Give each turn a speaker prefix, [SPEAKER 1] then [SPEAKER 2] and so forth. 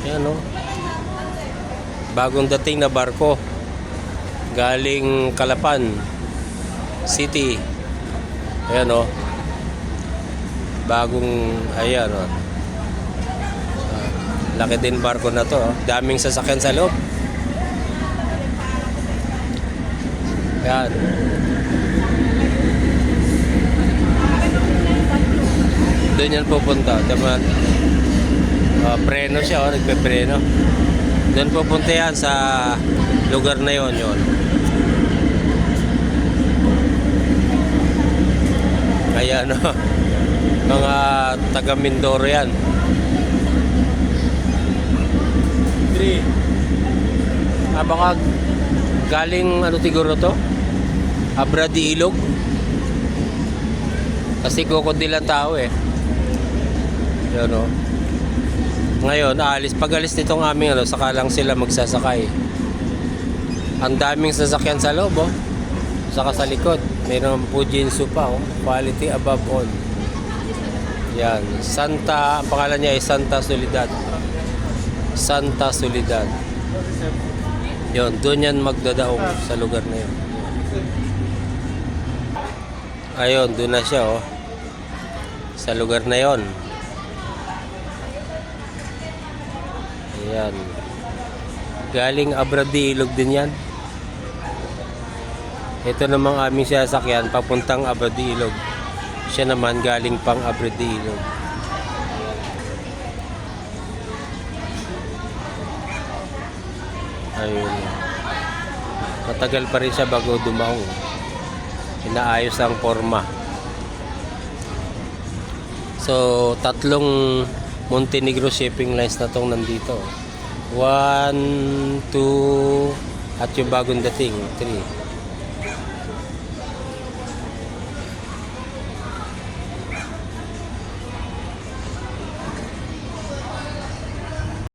[SPEAKER 1] Yan o. Bagong dating na barko. Galing Calapan City. Ayan o. Bagong, ayan o. Laki din barko na to. Daming sasakyan sa loob. Ayan. Doon yan pupunta. Diba? Preno siya, nagpe-preno. Doon pupunta yan sa lugar na yon. Ayan o. Mga taga Mindoro yan. Baka galing ano siguro to? Abra di Ilog. Kasi kukundi lang tao eh. Yan o. Ngayon, pag alis nitong aming ano, saka lang sila magsasakay. Ang daming sasakyan sa loob oh. Saka sa likod. Mayroon Fujitsu pa oh. Quality above all. Yan. Santa, ang pangalan niya ay Santa Soledad. Santa Soledad. Yun, doon yan magdadaong sa lugar na yun. Ayun, doon na siya oh. Sa lugar na yon. Ayan. Galing Abra di Ilog din yan. Ito namang aming sasakyan papuntang Abra di Ilog. Siya naman galing pang Abra di Ilog. Ayun. Matagal pa rin siya bago dumaong. Inaayos ang forma. So, tatlong Montenegro shipping lines na tong nandito. 1, 2, at yung bagong dating, 3.